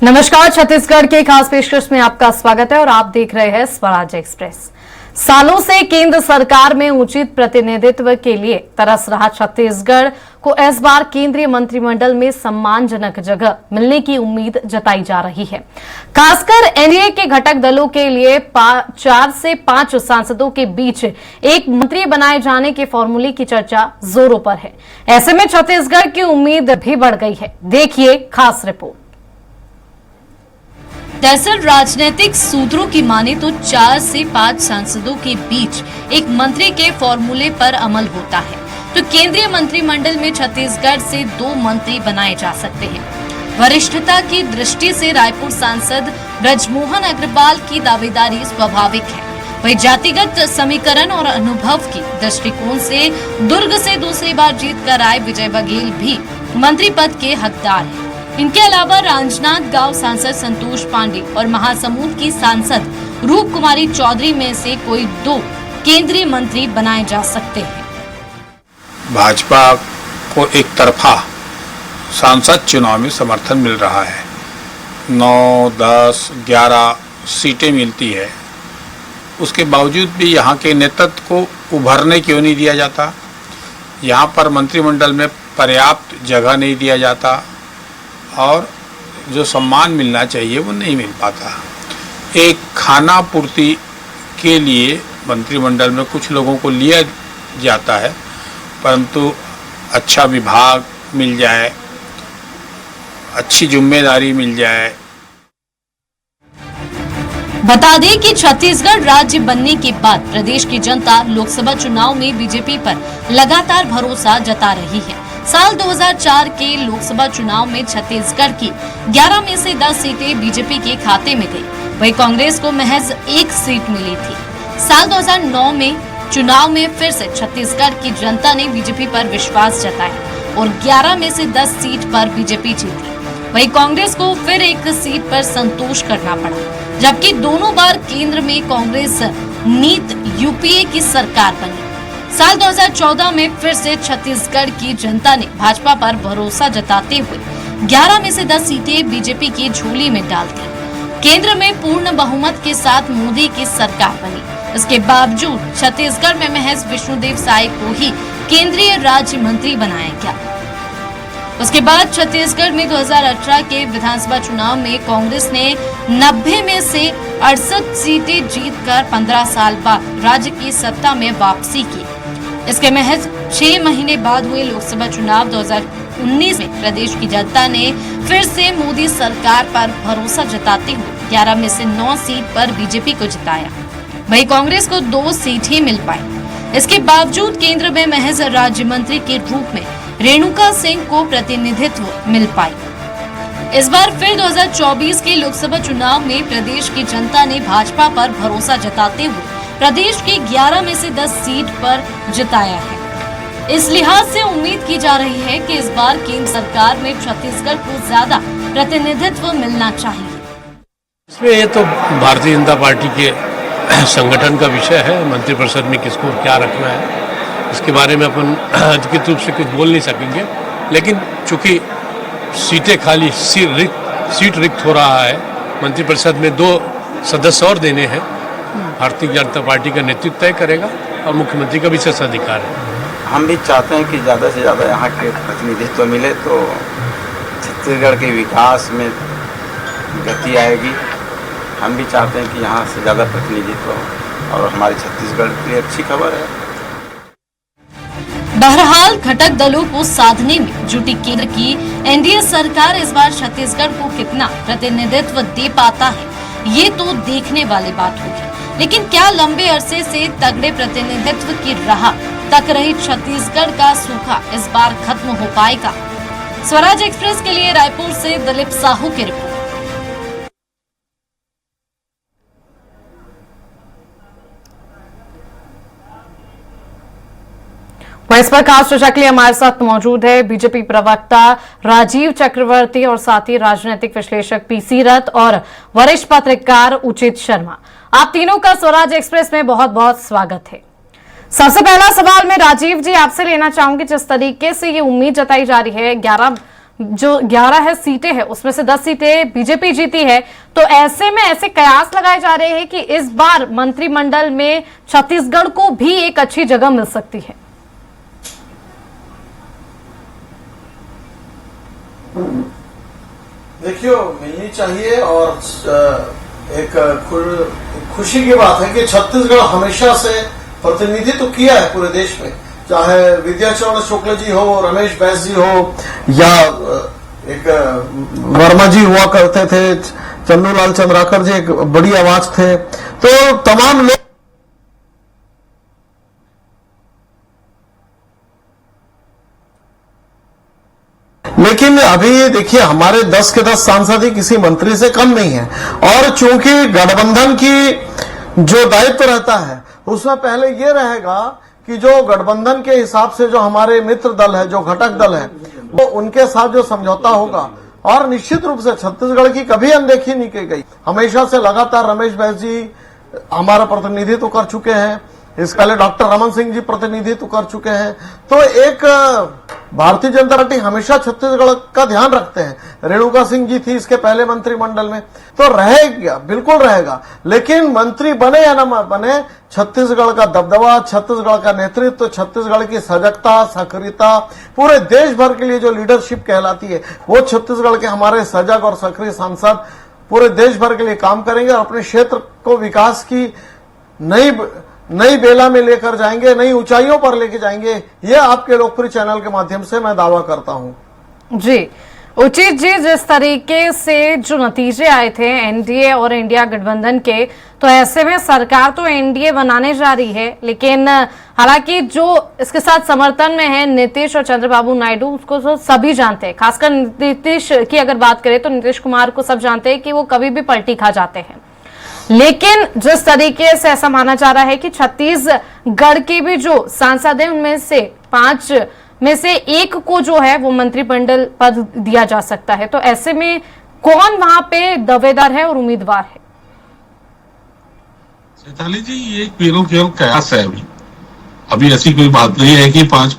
नमस्कार, छत्तीसगढ़ के खास पेशकश में आपका स्वागत है और आप देख रहे हैं स्वराज एक्सप्रेस। सालों से केंद्र सरकार में उचित प्रतिनिधित्व के लिए तरस रहा छत्तीसगढ़ को इस बार केंद्रीय मंत्रिमंडल में सम्मानजनक जगह मिलने की उम्मीद जताई जा रही है। खासकर एनडीए के घटक दलों के लिए 4 से 5 सांसदों के बीच एक मंत्री बनाए जाने के फॉर्मूले की चर्चा जोरों पर है। ऐसे में छत्तीसगढ़ की उम्मीद भी बढ़ गई है। देखिए खास रिपोर्ट। दरअसल राजनीतिक सूत्रों की माने तो 4 से 5 सांसदों के बीच एक मंत्री के फॉर्मूले पर अमल होता है, तो केंद्रीय मंत्रिमंडल में छत्तीसगढ़ से 2 मंत्री बनाए जा सकते हैं। वरिष्ठता की दृष्टि से रायपुर सांसद ब्रजमोहन अग्रवाल की दावेदारी स्वाभाविक है। वही जातिगत समीकरण और अनुभव की दृष्टिकोण से दुर्ग से दूसरी बार जीत कर आए विजय बघेल भी मंत्री पद के हकदार हैं। इनके अलावा राजनांदगांव सांसद संतोष पांडे और महासमुंद की सांसद रूप कुमारी चौधरी में से कोई 2 केंद्रीय मंत्री बनाए जा सकते हैं। भाजपा को एक तरफा सांसद चुनाव में समर्थन मिल रहा है। 9, 10, 11 सीटें मिलती है, उसके बावजूद भी यहाँ के नेतृत्व को उभरने क्यों नहीं दिया जाता? यहाँ पर मंत्रिमंडल में पर्याप्त जगह नहीं दिया जाता और जो सम्मान मिलना चाहिए वो नहीं मिल पाता। एक खाना पूर्ति के लिए मंत्रिमंडल में कुछ लोगों को लिया जाता है, परंतु अच्छा विभाग मिल जाए, अच्छी जिम्मेदारी मिल जाए। बता दें कि छत्तीसगढ़ राज्य बनने के बाद प्रदेश की जनता लोकसभा चुनाव में बीजेपी पर लगातार भरोसा जता रही है। साल 2004 के लोकसभा चुनाव में छत्तीसगढ़ की 11 में से 10 सीटें बीजेपी के खाते में गई। वहीं कांग्रेस को महज 1 सीट मिली थी। साल 2009 में चुनाव में फिर से छत्तीसगढ़ की जनता ने बीजेपी पर विश्वास जताया और 11 में से 10 सीट पर बीजेपी जीती। वहीं कांग्रेस को फिर 1 सीट पर संतोष करना पड़ा, जबकि दोनों बार केंद्र में कांग्रेस नीत यूपीए की सरकार बनी। साल 2014 में फिर से छत्तीसगढ़ की जनता ने भाजपा पर भरोसा जताते हुए 11 में से 10 सीटें बीजेपी की झोली में डाल दी। केंद्र में पूर्ण बहुमत के साथ मोदी की सरकार बनी। इसके बावजूद छत्तीसगढ़ में महज विष्णुदेव साय को ही केंद्रीय राज्य मंत्री बनाया गया। उसके बाद छत्तीसगढ़ में 2018 के विधानसभा चुनाव में कांग्रेस ने 90 में से 68 सीटें जीतकर 15 साल बाद राज्य की सत्ता में वापसी की। इसके महज 6 महीने बाद हुए लोकसभा चुनाव 2019 में प्रदेश की जनता ने फिर से मोदी सरकार पर भरोसा जताते हुए 11 में से 9 सीट पर बीजेपी को जिताया। वहीं कांग्रेस को 2 सीट ही मिल पाई। इसके बावजूद केंद्र में महज राज्य मंत्री के रूप में रेणुका सिंह को प्रतिनिधित्व मिल पाई। इस बार फिर 2024 के लोकसभा चुनाव में प्रदेश की जनता ने भाजपा पर भरोसा जताते हुए प्रदेश की 11 में से 10 सीट पर जिताया है। इस लिहाज से उम्मीद की जा रही है कि इस बार केंद्र सरकार में छत्तीसगढ़ को ज्यादा प्रतिनिधित्व मिलना चाहिए। इसमें ये तो भारतीय जनता पार्टी के संगठन का विषय है। मंत्रिपरिषद में किसको क्या रखना है इसके बारे में अपन अधिकृत रूप से कुछ बोल नहीं सकेंगे, लेकिन चूंकि सीटें खाली सीट रिक्त हो रहा है, मंत्रिपरिषद में 2 सदस्य और देने हैं। भारतीय जनता पार्टी का नेतृत्व तय करेगा और मुख्यमंत्री का विशेष अधिकार है। हम भी चाहते हैं कि ज़्यादा से ज़्यादा यहाँ के प्रतिनिधित्व मिले तो छत्तीसगढ़ के विकास में गति आएगी। हम भी चाहते हैं कि यहाँ से ज़्यादा प्रतिनिधित्व हो और हमारे छत्तीसगढ़ की अच्छी खबर है। बहरहाल घटक दलों को साधने में जुटी केंद्र की एनडीए सरकार इस बार छत्तीसगढ़ को कितना प्रतिनिधित्व दे पाता है, ये तो देखने वाली बात होगी। लेकिन क्या लंबे अरसे से तगड़े प्रतिनिधित्व की राह तक रही छत्तीसगढ़ का सूखा इस बार खत्म हो पाएगा? स्वराज एक्सप्रेस के लिए रायपुर से दिलीप साहू की रिपोर्ट। इस पर खास चर्चा के लिए हमारे साथ मौजूद है बीजेपी प्रवक्ता राजीव चक्रवर्ती और साथ ही राजनीतिक विश्लेषक पीसी रथ और वरिष्ठ पत्रकार उचित शर्मा। आप तीनों का स्वराज एक्सप्रेस में बहुत बहुत स्वागत है। सबसे पहला सवाल मैं राजीव जी आपसे लेना चाहूंगी, जिस तरीके से ये उम्मीद जताई जा रही है 11 जो 11 है सीटें हैं उसमें से 10 सीटें बीजेपी जीती है। तो ऐसे में ऐसे कयास लगाए जा रहे हैं कि इस बार मंत्रिमंडल में छत्तीसगढ़ को भी एक अच्छी जगह मिल सकती है। देखिए, मिलनी चाहिए और एक खुशी की बात है कि छत्तीसगढ़ हमेशा से प्रतिनिधित्व किया है पूरे देश में, चाहे विद्याचरण शुक्ल जी हो, रमेश बैस जी हो, या एक वर्मा जी हुआ करते थे, चन्नूलाल चंद्राकर जी एक बड़ी आवाज थे, तो तमाम लोग। लेकिन अभी देखिए, हमारे 10 के 10 सांसद ही किसी मंत्री से कम नहीं है। और चूंकि गठबंधन की जो दायित्व रहता है उसमें पहले ये रहेगा कि जो गठबंधन के हिसाब से जो हमारे मित्र दल है, जो घटक दल है, वो उनके साथ जो समझौता होगा। और निश्चित रूप से छत्तीसगढ़ की कभी अनदेखी नहीं की गई। हमेशा से लगातार रमेश बैस जी हमारा प्रतिनिधित्व कर चुके हैं, इसके पहले डॉक्टर रमन सिंह जी प्रतिनिधित्व कर चुके हैं। तो एक भारतीय जनता पार्टी हमेशा छत्तीसगढ़ का ध्यान रखते हैं। रेणुका सिंह जी थी इसके पहले मंत्रिमंडल में, तो रहेगा, बिल्कुल रहेगा। लेकिन मंत्री बने या न बने, छत्तीसगढ़ का दबदबा, छत्तीसगढ़ का नेतृत्व, छत्तीसगढ़ की सजगता, सक्रियता, पूरे देश भर के लिए जो लीडरशिप कहलाती है, वो छत्तीसगढ़ के हमारे सजग और सक्रिय सांसद पूरे देश भर के लिए काम करेंगे और अपने क्षेत्र को विकास की नई बेला में लेकर जाएंगे, नई ऊंचाइयों पर लेके जाएंगे। ये आपके लोकप्रिय चैनल के माध्यम से मैं दावा करता हूं। जी उचित जी, जिस तरीके से जो नतीजे आए थे एनडीए और इंडिया गठबंधन के, तो ऐसे में सरकार तो एनडीए बनाने जा रही है, लेकिन हालांकि जो इसके साथ समर्थन में है नीतीश और चंद्रबाबू नायडू, उसको तो सभी जानते हैं। खासकर नीतीश की अगर बात करें तो नीतीश कुमार को सब जानते हैं कि वो कभी भी पलटी खा जाते हैं। लेकिन जिस तरीके से ऐसा माना जा रहा है कि छत्तीसगढ़ के भी जो सांसद हैं उनमें से 5 में से 1 को जो है वो मंत्रिमंडल पद दिया जा सकता है, तो ऐसे में कौन वहां पे दावेदार है और उम्मीदवार है? चैताली जी, ये केवल कयास है। अभी ऐसी कोई बात नहीं है कि 5।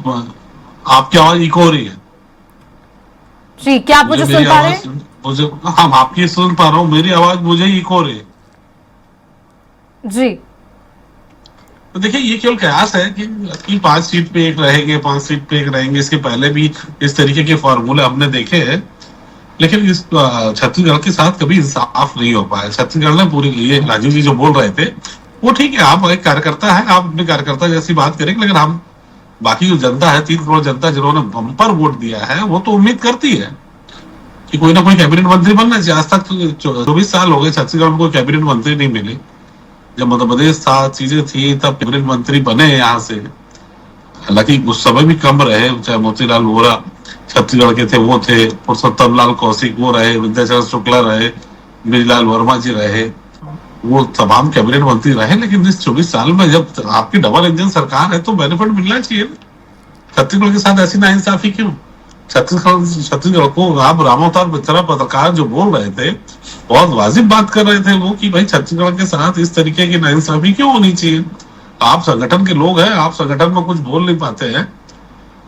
आपकी आवाज इको हो रही है जी, क्या आप मुझे सुन पा रहे हैं? मुझे, हम आपकी सुन पा रहा हूँ, मेरी आवाज मुझे इको हो रही है जी। तो देखिए, ये केवल कयास है कि 5 सीट पे 1 रहेंगे, 5 सीट पे 1 रहेंगे। इसके पहले भी इस तरीके के फॉर्मूले हमने देखे हैं, लेकिन इस छत्तीसगढ़ के साथ कभी इंसाफ नहीं हो पाया। छत्तीसगढ़ ने पूरी, ये राजीव जी जो बोल रहे थे वो ठीक है, आप एक कार्यकर्ता है, आप अपने कार्यकर्ता जैसी बात करेंगे, लेकिन हम बाकी जो जनता है, 3 करोड़ जनता जिन्होंने बम्पर वोट दिया है, वो तो उम्मीद करती है कि कोई ना कोई कैबिनेट मंत्री बनना चाहिए। आज तक 24 साल हो गए छत्तीसगढ़ में कोई कैबिनेट मंत्री नहीं मिले। जब मध्य प्रदेश था, चीजें थी, तब कैबिनेट मंत्री बने यहाँ से। हालांकि उस समय भी कम रहे, चाहे मोतीलाल वोरा छत्तीसगढ़ के थे, वो थे, पुरुषोत्तम लाल कौशिक वो रहे, विद्याचरण शुक्ला रहे, ब्रिजलाल वर्मा जी रहे, वो तमाम कैबिनेट मंत्री रहे। लेकिन इस 24 साल में जब आपकी डबल इंजन सरकार है तो बेनिफिट मिलना चाहिए। छत्तीसगढ़ के साथ ऐसी नाइंसाफी क्यों? छत्तीसगढ़ को आप रामावतार बेचारा पत्रकार जो बोल रहे थे, बहुत वाजिब बात कर रहे थे वो, कि भाई छत्तीसगढ़ के साथ इस तरीके की नाइंसाफी क्यों होनी चाहिए? आप संगठन के लोग हैं, आप संगठन में कुछ बोल नहीं पाते हैं,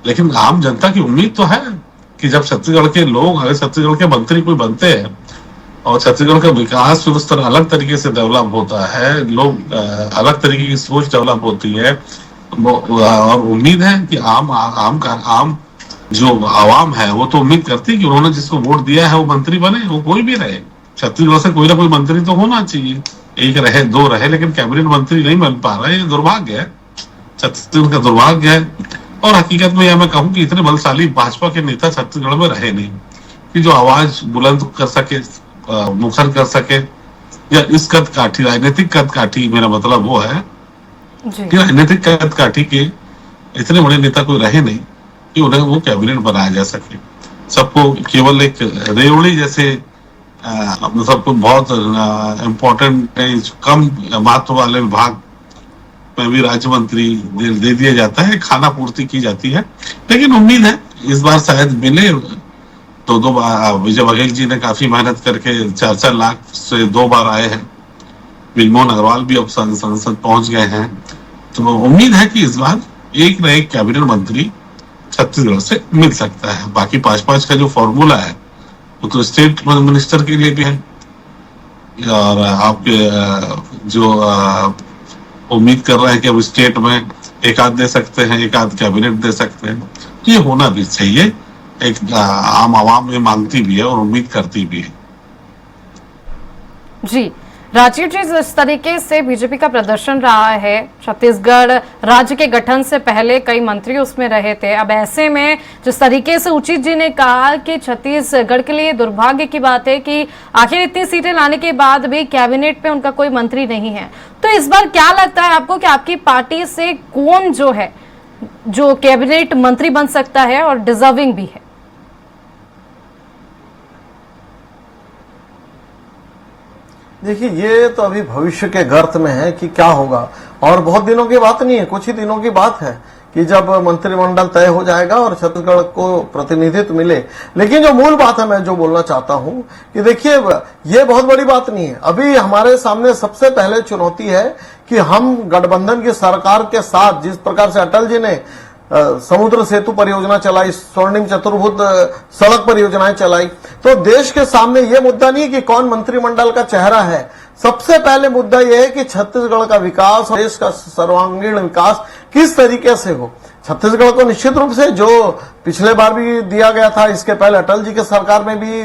लेकिन आम जनता की उम्मीद तो है कि जब छत्तीसगढ़ के लोग, अगर छत्तीसगढ़ के मंत्री कोई बनते हैं और छत्तीसगढ़ का विकास फिर उस तरह अलग तरीके से डेवलप होता है, लोग अलग तरीके की सोच डेवलप होती है, और उम्मीद है कि आम जो आवाम है वो तो उम्मीद करती है कि उन्होंने जिसको वोट दिया है वो मंत्री बने, वो कोई भी रहे। छत्तीसगढ़ से कोई ना कोई मंत्री तो होना चाहिए, 1 रहे 2 रहे, लेकिन कैबिनेट मंत्री नहीं बन पा रहे। ये दुर्भाग्य है, छत्तीसगढ़ का दुर्भाग्य है। और हकीकत में यह मैं कहूँ कि इतने बलशाली भाजपा के नेता छत्तीसगढ़ में रहे नहीं कि जो आवाज बुलंद कर सके, मुखर कर सके, या इस कद काठी, राजनीतिक कद काठी, मेरा मतलब वो है कि राजनीतिक कद काठी के इतने बड़े नेता कोई रहे नहीं कि उन्हें वो कैबिनेट बनाया जा सके। सबको केवल एक रेवड़ी जैसे सबको बहुत इम्पोर्टेंट कम महत्व वाले विभाग में भी राज्य मंत्री दे दिया जाता है, खाना पूर्ति की जाती है। लेकिन उम्मीद है इस बार शायद मिले। 2 बार विजय बघेल जी ने काफी मेहनत करके 4-4 लाख से 2 बार आए हैं। ब्रिजमोहन अग्रवाल भी अब संसद पहुंच गए हैं। तो उम्मीद है कि इस बार एक न एक कैबिनेट मंत्री छत्तीसगढ़ से मिल सकता है। बाकी 5-5 का जो फॉर्मूला है वो तो स्टेट मिनिस्टर के लिए भी है, और आपके जो उम्मीद कर रहे हैं कि अब स्टेट में एक आध दे सकते हैं, एक आध कैबिनेट दे सकते हैं, तो ये होना भी चाहिए। एक आम आवाम में मांगती भी है और उम्मीद करती भी है। जी राजीव जी, जिस तरीके से बीजेपी का प्रदर्शन रहा है, छत्तीसगढ़ राज्य के गठन से पहले कई मंत्री उसमें रहे थे। अब ऐसे में जिस तरीके से उचित जी ने कहा कि छत्तीसगढ़ के लिए दुर्भाग्य की बात है कि आखिर इतनी सीटें लाने के बाद भी कैबिनेट में उनका कोई मंत्री नहीं है, तो इस बार क्या लगता है आपको कि आपकी पार्टी से कौन जो है जो कैबिनेट मंत्री बन सकता है और डिजर्विंग भी है? देखिए, ये तो अभी भविष्य के गर्त में है कि क्या होगा, और बहुत दिनों की बात नहीं है, कुछ ही दिनों की बात है कि जब मंत्रिमंडल तय हो जाएगा और छत्तीसगढ़ को प्रतिनिधित्व मिले। लेकिन जो मूल बात है, मैं जो बोलना चाहता हूं कि देखिए, ये बहुत बड़ी बात नहीं है। अभी हमारे सामने सबसे पहले चुनौती है कि हम गठबंधन की सरकार के साथ, जिस प्रकार से अटल जी ने समुद्र सेतु परियोजना चलाई, स्वर्णिम चतुर्भुज सड़क परियोजनाएं चलाई, तो देश के सामने यह मुद्दा नहीं कि कौन मंत्रिमंडल का चेहरा है। सबसे पहले मुद्दा यह है कि छत्तीसगढ़ का विकास और देश का सर्वांगीण विकास किस तरीके से हो। छत्तीसगढ़ को निश्चित रूप से जो पिछले बार भी दिया गया था, इसके पहले अटल जी के सरकार में भी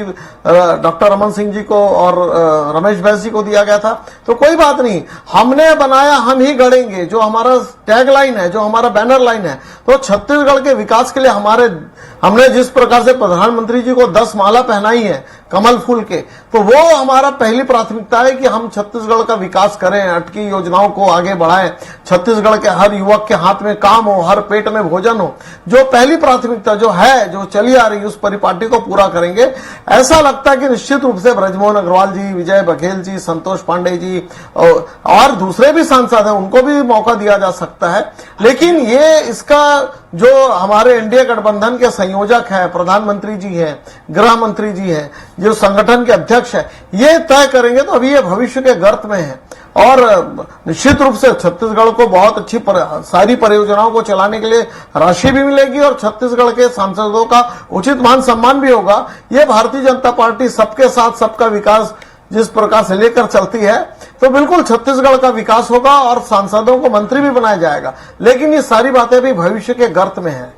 डॉक्टर रमन सिंह जी को और रमेश बैस जी को दिया गया था, तो कोई बात नहीं, हमने बनाया हम ही गढ़ेंगे, जो हमारा टैग लाइन है, जो हमारा बैनर लाइन है। तो छत्तीसगढ़ के विकास के लिए हमने जिस प्रकार से प्रधानमंत्री जी को 10 माला पहनाई है कमल फूल के, तो वो हमारा पहली प्राथमिकता है कि हम छत्तीसगढ़ का विकास करें, अटकी योजनाओं को आगे बढ़ाएं, छत्तीसगढ़ के हर युवक के हाथ में काम हो, हर पेट में भोजन हो। जो पहली प्राथमिकता जो है, जो चली आ रही, उस परिपाटी को पूरा करेंगे। ऐसा लगता है कि निश्चित रूप से ब्रजमोहन अग्रवाल जी, विजय बघेल जी, संतोष पांडे जी और दूसरे भी सांसद हैं, उनको भी मौका दिया जा सकता है। लेकिन ये इसका जो हमारे एनडीए गठबंधन के संयोजक है, प्रधानमंत्री जी हैं, गृह मंत्री जी हैं, जो संगठन के अध्यक्ष है, ये तय करेंगे। तो अभी ये भविष्य के गर्त में है, और निश्चित रूप से छत्तीसगढ़ को बहुत अच्छी सारी परियोजनाओं को चलाने के लिए राशि भी मिलेगी और छत्तीसगढ़ के सांसदों का उचित मान सम्मान भी होगा। ये भारतीय जनता पार्टी सबके साथ सबका विकास जिस प्रकार से लेकर चलती है, तो बिल्कुल छत्तीसगढ़ का विकास होगा और सांसदों को मंत्री भी बनाया जाएगा। लेकिन ये सारी बातें भी भविष्य के गर्त में है।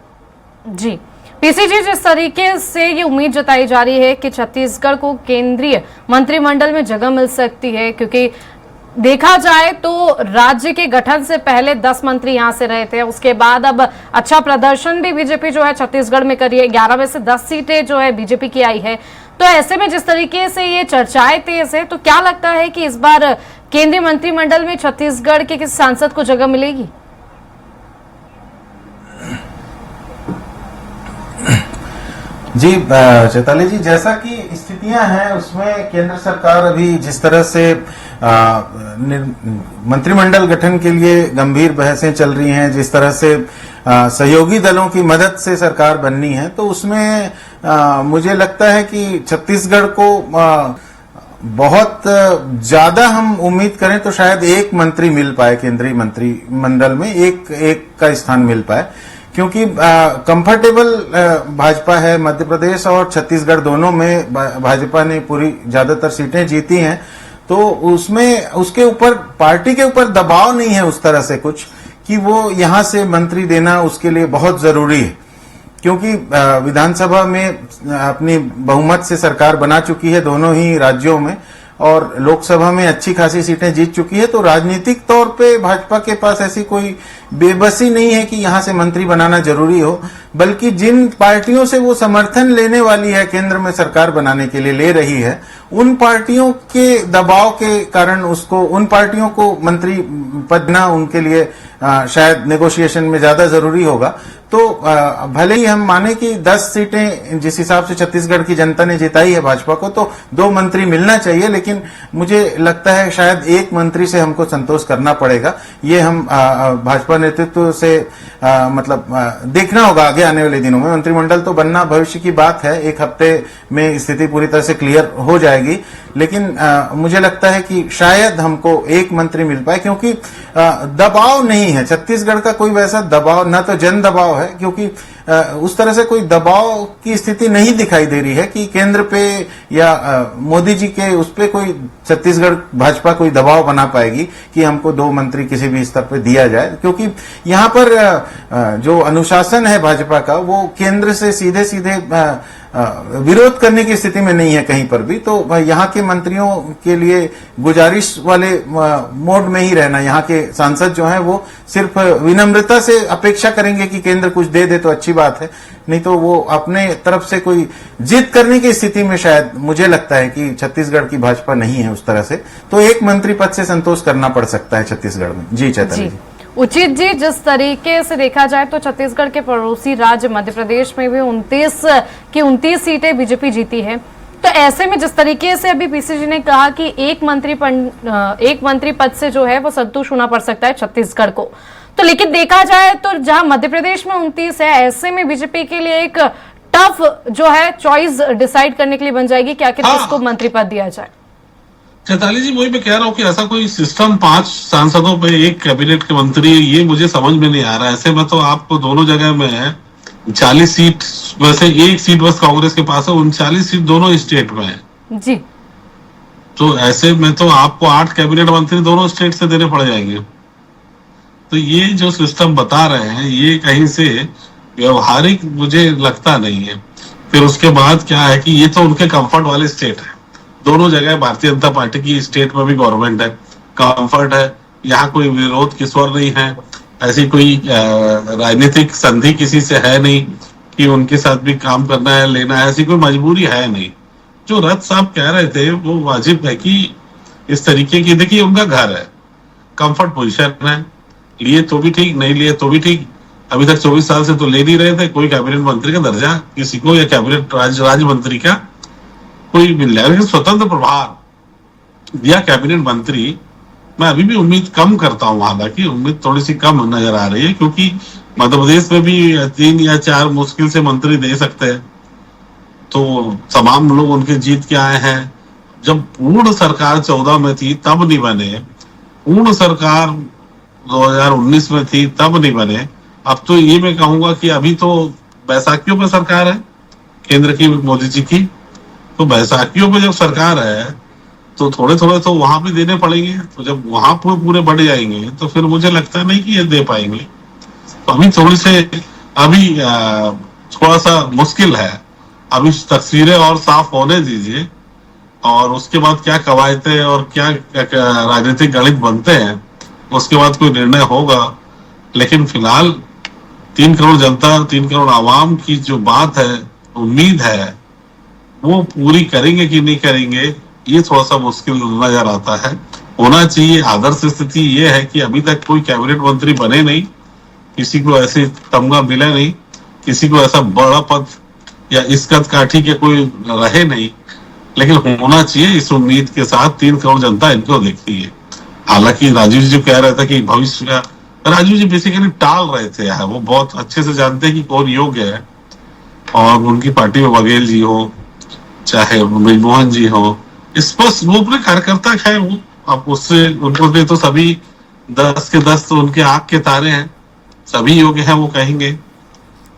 जी पीसी जी, जिस तरीके से ये उम्मीद जताई जा रही है कि छत्तीसगढ़ को केंद्रीय मंत्रिमंडल में जगह मिल सकती है, क्योंकि देखा जाए तो राज्य के गठन से पहले 10 मंत्री यहां से रहे थे, उसके बाद अब अच्छा प्रदर्शन भी बीजेपी जो है छत्तीसगढ़ में करी है, 11 में से 10 सीटें जो है बीजेपी की आई है। तो ऐसे में जिस तरीके से ये चर्चाएं तेज है, तो क्या लगता है कि इस बार केंद्रीय मंत्रिमंडल में छत्तीसगढ़ के किस सांसद को जगह मिलेगी? जी चैताली जी, जैसा कि स्थितियां हैं उसमें केंद्र सरकार अभी जिस तरह से मंत्रिमंडल गठन के लिए गंभीर बहसें चल रही हैं, जिस तरह से सहयोगी दलों की मदद से सरकार बननी है, तो उसमें मुझे लगता है कि छत्तीसगढ़ को बहुत ज्यादा हम उम्मीद करें तो शायद एक मंत्री मिल पाए, केंद्रीय मंत्रिमंडल में एक का स्थान मिल पाए, क्योंकि कंफर्टेबल भाजपा है। मध्य प्रदेश और छत्तीसगढ़ दोनों में भाजपा ने पूरी ज्यादातर सीटें जीती हैं, तो उसमें उसके ऊपर पार्टी के ऊपर दबाव नहीं है उस तरह से कुछ कि वो यहां से मंत्री देना उसके लिए बहुत जरूरी है, क्योंकि विधानसभा में अपनी बहुमत से सरकार बना चुकी है दोनों ही राज्यों में, और लोकसभा में अच्छी खासी सीटें जीत चुकी है। तो राजनीतिक तौर पे भाजपा के पास ऐसी कोई बेबसी नहीं है कि यहां से मंत्री बनाना जरूरी हो, बल्कि जिन पार्टियों से वो समर्थन लेने वाली है, केंद्र में सरकार बनाने के लिए ले रही है, उन पार्टियों के दबाव के कारण उसको, उन पार्टियों को मंत्री पद देना उनके लिए शायद नेगोशिएशन में ज्यादा जरूरी होगा। तो भले ही हम माने कि 10 सीटें जिस हिसाब से छत्तीसगढ़ की जनता ने जिताई है भाजपा को, तो 2 मंत्री मिलना चाहिए, लेकिन मुझे लगता है शायद एक मंत्री से हमको संतोष करना पड़ेगा। ये हम भाजपा नेतृत्व से देखना होगा आगे आने वाले दिनों में। मंत्रिमंडल तो बनना भविष्य की बात है, 1 हफ्ते में स्थिति पूरी तरह से क्लियर हो जाएगी, लेकिन मुझे लगता है कि शायद हमको एक मंत्री मिल पाए, क्योंकि दबाव नहीं है छत्तीसगढ़ का, कोई वैसा दबाव न तो जन दबाव है, क्योंकि उस तरह से कोई दबाव की स्थिति नहीं दिखाई दे रही है कि केंद्र पे या मोदी जी के उस पे कोई छत्तीसगढ़ भाजपा कोई दबाव बना पाएगी कि हमको 2 मंत्री किसी भी स्तर पे दिया जाए, क्योंकि यहाँ पर जो अनुशासन है भाजपा का वो केंद्र से सीधे सीधे विरोध करने की स्थिति में नहीं है कहीं पर भी। तो यहाँ के मंत्रियों के लिए गुजारिश वाले मोड में ही रहना, यहाँ के सांसद जो हैं वो सिर्फ विनम्रता से अपेक्षा करेंगे कि केंद्र कुछ दे दे तो अच्छी बात है, नहीं तो वो अपने तरफ से कोई जिद करने की स्थिति में शायद मुझे लगता है कि छत्तीसगढ़ की भाजपा नहीं है उस तरह से। तो एक मंत्री पद से संतोष करना पड़ सकता है छत्तीसगढ़ में। जी चैतन्य जी। उचित जी, जिस तरीके से देखा जाए तो छत्तीसगढ़ के पड़ोसी राज्य मध्य प्रदेश में भी 29 सीटें बीजेपी जीती है, तो ऐसे में जिस तरीके से अभी पीसी जी ने कहा कि एक मंत्री पद से जो है वो संतुष्ट होना पड़ सकता है छत्तीसगढ़ को, तो लेकिन देखा जाए तो जहां मध्य प्रदेश में 29 है, ऐसे में बीजेपी के लिए एक टफ जो है चॉइस डिसाइड करने के लिए बन जाएगी कि आखिर किसको मंत्री पद दिया जाए। चैताली जी, वही मैं कह रहा हूँ कि ऐसा कोई सिस्टम 5 सांसदों पे एक कैबिनेट के मंत्री, ये मुझे समझ में नहीं आ रहा है। ऐसे में तो आपको दोनों जगह में 40 सीट, वैसे एक सीट बस कांग्रेस के पास है, 39 सीट दोनों स्टेट में है जी। तो ऐसे में तो आपको 8 कैबिनेट मंत्री दोनों स्टेट से देने पड़ जाएंगे। तो ये जो सिस्टम बता रहे हैं ये कहीं से व्यवहारिक मुझे लगता नहीं है। फिर उसके बाद क्या है कि ये तो उनके कंफर्ट वाले स्टेट है, दोनों जगह भारतीय जनता पार्टी की स्टेट में भी गवर्नमेंट है, कंफर्ट है, यहाँ कोई विरोध की स्वर नहीं है, ऐसी कोई राजनीतिक संधि किसी से है नहीं कि उनके साथ भी काम करना है लेना है, ऐसी कोई मजबूरी है नहीं। जो रथ साहब कह रहे थे वो वाजिब है कि इस तरीके की, देखिए उनका घर है, कंफर्ट पोजीशन है, लिए तो भी ठीक, नहीं लिए तो भी ठीक। अभी तक 24 साल से तो ले नहीं रहे थे कोई कैबिनेट मंत्री का दर्जा किसी को, या कैबिनेट राज्य मंत्री का कोई मिल जाए, लेकिन स्वतंत्र प्रभार दिया कैबिनेट मंत्री, मैं अभी भी उम्मीद कम करता हूं, हालांकि उम्मीद थोड़ी सी कम नजर आ रही है, क्योंकि मध्य प्रदेश में भी 3 या 4 मुश्किल से मंत्री दे सकते हैं। तो तमाम लोग उनके जीत के आए हैं। जब पूर्ण सरकार 14 में थी तब नहीं बने, पूर्ण सरकार 2019 में थी तब नहीं बने। अब तो ये मैं कहूंगा कि अभी तो बैसाखियों पे सरकार है केंद्र की, मोदी जी की, तो बैसाखियों पे जब सरकार है तो थोड़े थोड़े तो वहां भी देने पड़ेंगे। तो जब वहां पूरे बढ़ जाएंगे तो फिर मुझे लगता नहीं कि ये दे पाएंगे। तो अभी थोड़ी से अभी थोड़ा सा मुश्किल है, अभी तस्वीरें और साफ होने दीजिए, और उसके बाद क्या कवायदे और क्या राजनीतिक गणित बनते हैं उसके बाद कोई निर्णय होगा। लेकिन फिलहाल 3 करोड़ जनता, 3 करोड़ आवाम की जो बात है, उम्मीद है, वो पूरी करेंगे कि नहीं करेंगे ये थोड़ा सा मुश्किल नजर आता है। होना चाहिए आदर्श स्थिति ये है कि अभी तक कोई कैबिनेट मंत्री बने नहीं, किसी को ऐसे तमगा मिला नहीं, किसी को ऐसा बड़ा पद या इस कद काठी के कोई रहे नहीं, लेकिन होना चाहिए इस उम्मीद के साथ 3 करोड़ जनता इनको देखती है। हालांकि राजीव जी कह रहे थे कि भविष्य का, राजीव जी बेसिकली टाल रहे थे यार, वो बहुत अच्छे से जानते हैं कि कौन योग्य है, और उनकी पार्टी में बघेल जी हो चाहे मनमोहन जी हो, स्पष्ट वो अपने कार्यकर्ता है, वो अब उससे उनको तो सभी 10 के 10 तो उनके आंख के तारे हैं, सभी योग्य हैं वो कहेंगे।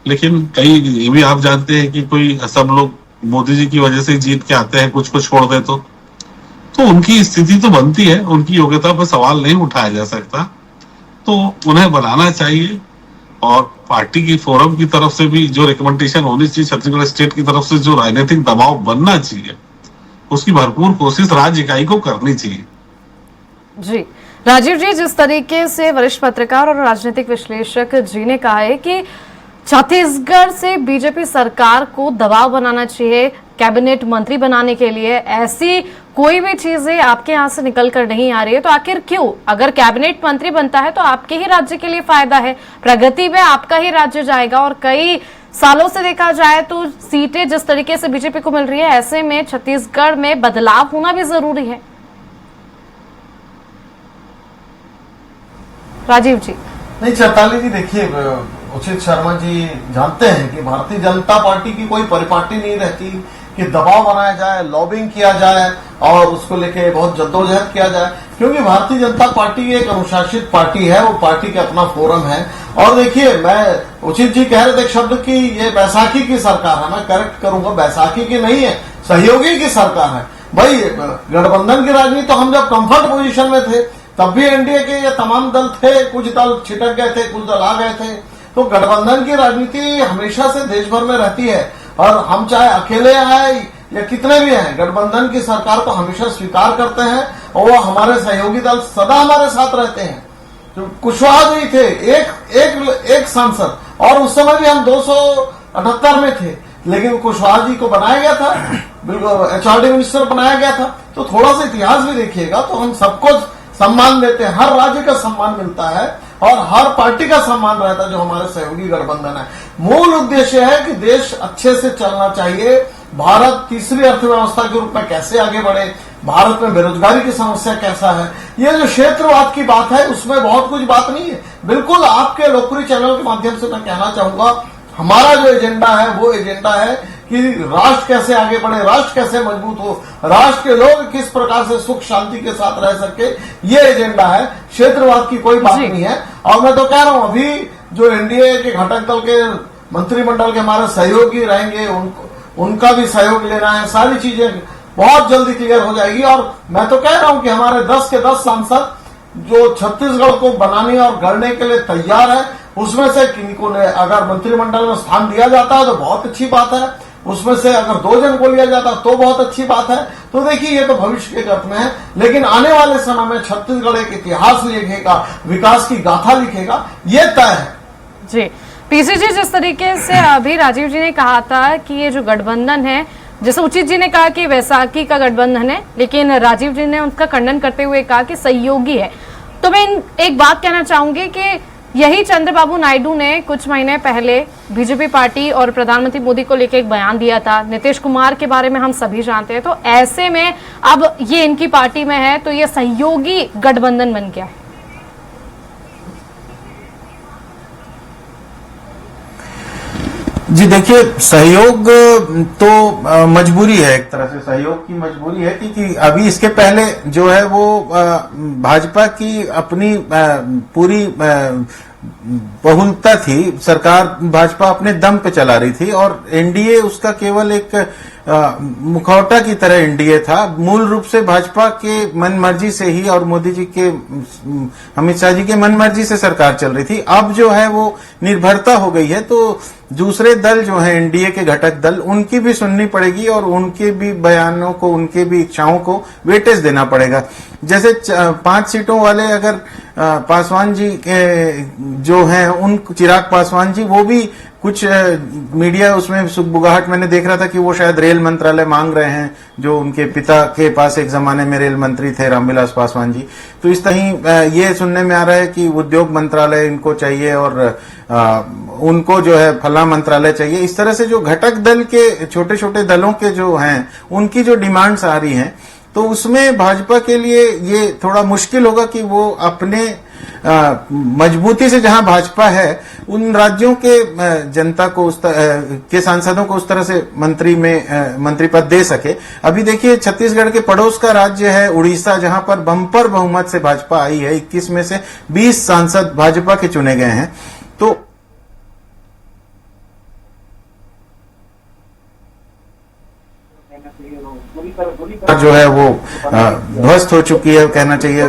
लेकिन कई ये भी आप जानते हैं कि कोई सब लोग मोदी जी की वजह से जीत के आते हैं, कुछ को छोड़ दे तो उनकी स्थिति तो बनती है, उनकी योग्यता पर सवाल नहीं उठाया जा सकता, तो उन्हें बनाना चाहिए। और पार्टी की फोरम की तरफ से भी जो रिकमेंडेशन होनी चाहिए, छत्तीसगढ़ स्टेट की तरफ से जो राजनीतिक दबाव बनना चाहिए, उसकी भरपूर कोशिश राज्य इकाई को करनी चाहिए। जी राजीव जी, जिस तरीके से वरिष्ठ पत्रकार और राजनीतिक विश्लेषक जी ने कहा है कि छत्तीसगढ़ से बीजेपी सरकार को दबाव बनाना चाहिए कैबिनेट मंत्री बनाने के लिए, ऐसी कोई भी चीजें आपके यहाँ से निकल कर नहीं आ रही है, तो आखिर क्यों? अगर कैबिनेट मंत्री बनता है तो आपके ही राज्य के लिए फायदा है, प्रगति में आपका ही राज्य जाएगा, और कई सालों से देखा जाए तो सीटें जिस तरीके से बीजेपी को मिल रही है, ऐसे में छत्तीसगढ़ में बदलाव होना भी जरूरी है। राजीव जी। नहीं चैताली जी, देखिए उचित शर्मा जी जानते हैं कि भारतीय जनता पार्टी की कोई परिपाटी नहीं रहती, कि दबाव बनाया जाए, लॉबिंग किया जाए और उसको लेके बहुत जद्दोजहद किया जाए, क्योंकि भारतीय जनता पार्टी एक अनुशासित पार्टी है, वो पार्टी का अपना फोरम है। और देखिए, मैं उचित जी कह रहे थे एक शब्द की ये बैसाखी की सरकार है, मैं करेक्ट करूंगा, बैसाखी की नहीं है, सहयोगी की सरकार है। भाई गठबंधन की राजनीति तो हम जब कंफर्ट पोजीशन में थे तब भी एनडीए के ये तमाम दल थे, कुछ दल छिटक गए थे, कुछ दल आ गए थे। तो गठबंधन की राजनीति हमेशा से देश भर में रहती है और हम चाहे अकेले आए या कितने भी हैं, गठबंधन की सरकार को हमेशा स्वीकार करते हैं और वो हमारे सहयोगी दल सदा हमारे साथ रहते हैं। तो कुशवाहा जी थे एक सांसद, और उस समय भी हम 278 में थे, लेकिन कुशवाहा जी को बनाया गया था, बिल्कुल एचआरडी मिनिस्टर बनाया गया था। तो थोड़ा सा इतिहास भी देखिएगा तो हम सबको सम्मान देते हैं, हर राज्य का सम्मान मिलता है और हर पार्टी का सम्मान रहता है जो हमारे सहयोगी गठबंधन है। मूल उद्देश्य है कि देश अच्छे से चलना चाहिए, भारत तीसरी अर्थव्यवस्था के रूप में कैसे आगे बढ़े, भारत में बेरोजगारी की समस्या कैसा है, ये जो क्षेत्रवाद की बात है उसमें बहुत कुछ बात नहीं है। बिल्कुल आपके लोकप्रिय चैनल के माध्यम से मैं कहना चाहूंगा, हमारा जो एजेंडा है वो एजेंडा है कि राष्ट्र कैसे आगे बढ़े, राष्ट्र कैसे मजबूत हो, राष्ट्र के लोग किस प्रकार से सुख शांति के साथ रह सके, ये एजेंडा है, क्षेत्रवाद की कोई बात नहीं है। और मैं तो कह रहा हूं, अभी जो एनडीए के घटक दल के मंत्रिमंडल के हमारे सहयोगी रहेंगे, उनका भी सहयोग लेना है, सारी चीजें बहुत जल्दी क्लियर हो जाएगी। और मैं तो कह रहा हूं कि हमारे 10 के 10 सांसद जो छत्तीसगढ़ को बनाने और गढ़ने के लिए तैयार है, उसमें से किनको ने अगर मंत्रिमंडल में स्थान दिया जाता है तो बहुत अच्छी बात है, उसमें से अगर 2 जन को लिया जाता तो बहुत अच्छी बात है। तो देखिए, ये तो भविष्य के गत में है, लेकिन आने वाले समय में छत्तीसगढ़ एक इतिहास लिखेगा, विकास की गाथा लिखेगा, ये तय है। जी पीसी जी, जिस तरीके से अभी राजीव जी ने कहा था कि ये जो गठबंधन है, जैसे उचित जी ने कहा कि वैसाखी का गठबंधन है, लेकिन राजीव जी ने उसका खंडन करते हुए कहा कि सहयोगी है। तो मैं एक बात कहना चाहूंगी कि यही चंद्रबाबू नायडू ने कुछ महीने पहले बीजेपी पार्टी और प्रधानमंत्री मोदी को लेकर एक बयान दिया था, नीतीश कुमार के बारे में हम सभी जानते हैं। तो ऐसे में अब ये इनकी पार्टी में है तो ये सहयोगी गठबंधन बन गया है। जी देखिए, सहयोग तो मजबूरी है, एक तरह से सहयोग की मजबूरी है, क्योंकि अभी इसके पहले जो है वो भाजपा की अपनी पूरी बहुलता थी, सरकार भाजपा अपने दम पे चला रही थी और एनडीए उसका केवल एक मुखौटा की तरह एनडीए था। मूल रूप से भाजपा के मन मर्जी से ही और मोदी जी के, अमित शाह जी के मन मर्जी से सरकार चल रही थी। अब जो है वो निर्भरता हो गई है, तो दूसरे दल जो है एनडीए के घटक दल, उनकी भी सुननी पड़ेगी और उनके भी बयानों को, उनके भी इच्छाओं को वेटेज देना पड़ेगा। जैसे 5 सीटों वाले अगर पासवान जी जो हैं, उन चिराग पासवान जी, वो भी कुछ मीडिया उसमें सुगबुगाहट मैंने देख रहा था कि वो शायद रेल मंत्रालय मांग रहे हैं, जो उनके पिता के पास एक जमाने में रेल मंत्री थे, रामविलास पासवान जी। तो इस तरह ये सुनने में आ रहा है कि उद्योग मंत्रालय इनको चाहिए और उनको जो है फला मंत्रालय चाहिए। इस तरह से जो घटक दल के छोटे छोटे दलों के जो हैं, उनकी जो डिमांड्स आ रही हैं, तो उसमें भाजपा के लिए ये थोड़ा मुश्किल होगा कि वो अपने मजबूती से, जहां भाजपा है, उन राज्यों के जनता को के सांसदों को उस तरह से मंत्री पद दे सके। अभी देखिए, छत्तीसगढ़ के पड़ोस का राज्य है उड़ीसा, जहां पर बम्पर बहुमत से भाजपा आई है, 21 में से 20 सांसद भाजपा के चुने गए हैं। तो जो है वो ध्वस्त हो चुकी है, कहना चाहिए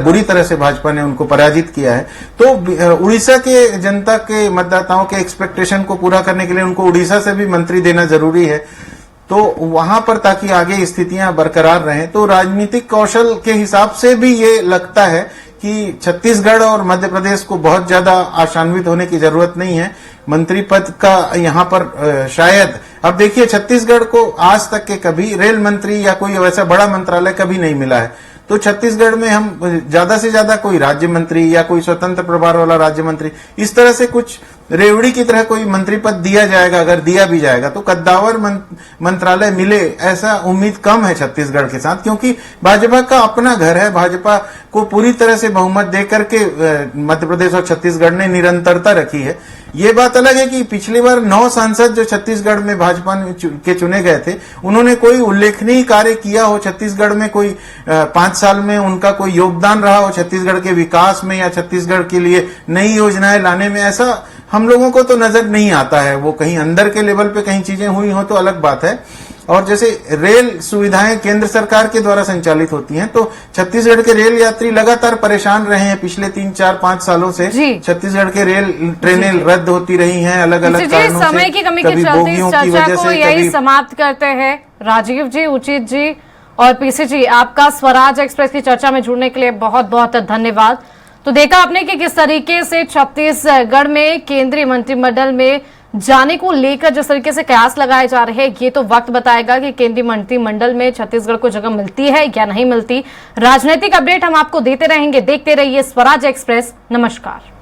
बुरी तरह से भाजपा ने उनको पराजित किया है। तो उड़ीसा के जनता के मतदाताओं के एक्सपेक्टेशन को पूरा करने के लिए उनको उड़ीसा से भी मंत्री देना जरूरी है, तो वहां पर ताकि आगे स्थितियां बरकरार रहें। तो राजनीतिक कौशल के हिसाब से भी ये लगता है कि छत्तीसगढ़ और मध्य प्रदेश को बहुत ज्यादा आशान्वित होने की जरूरत नहीं है मंत्री पद का यहाँ पर। शायद अब देखिए, छत्तीसगढ़ को आज तक के कभी रेल मंत्री या कोई वैसा बड़ा मंत्रालय कभी नहीं मिला है। तो छत्तीसगढ़ में हम ज्यादा से ज्यादा कोई राज्य मंत्री या कोई स्वतंत्र प्रभार वाला राज्य मंत्री, इस तरह से कुछ रेवड़ी की तरह कोई मंत्री पद दिया जाएगा, अगर दिया भी जाएगा तो कद्दावर मंत्रालय मिले ऐसा उम्मीद कम है छत्तीसगढ़ के साथ, क्योंकि भाजपा का अपना घर है। भाजपा को पूरी तरह से बहुमत देकर के मध्य प्रदेश और छत्तीसगढ़ ने निरंतरता रखी है। ये बात अलग है कि पिछली बार 9 सांसद जो छत्तीसगढ़ में भाजपा के चुने गए थे, उन्होंने कोई उल्लेखनीय कार्य किया हो छत्तीसगढ़ में, कोई 5 साल में उनका कोई योगदान रहा हो छत्तीसगढ़ के विकास में या छत्तीसगढ़ के लिए नई योजनाएं लाने में, ऐसा हम लोगों को तो नजर नहीं आता है। वो कहीं अंदर के लेवल पे कहीं चीजें हुई हो तो अलग बात है। और जैसे रेल सुविधाएं केंद्र सरकार के द्वारा संचालित होती हैं, तो छत्तीसगढ़ के रेल यात्री लगातार परेशान रहे हैं पिछले 3, 4, 5 सालों से। छत्तीसगढ़ के रेल ट्रेनें रद्द होती रही हैं अलग अलग कारणों से। समय की कमी के चलते इस चर्चा को यही समाप्त करते हैं। राजीव जी, उचित जी और पीसी जी, आपका स्वराज एक्सप्रेस की चर्चा में जुड़ने के लिए बहुत बहुत धन्यवाद। तो देखा आपने कि किस तरीके से छत्तीसगढ़ में केंद्रीय मंत्रिमंडल में जाने को लेकर जिस तरीके से कयास लगाए जा रहे हैं, ये तो वक्त बताएगा कि केंद्रीय मंत्रिमंडल में छत्तीसगढ़ को जगह मिलती है या नहीं मिलती। राजनीतिक अपडेट हम आपको देते रहेंगे। देखते रहिए स्वराज एक्सप्रेस। नमस्कार।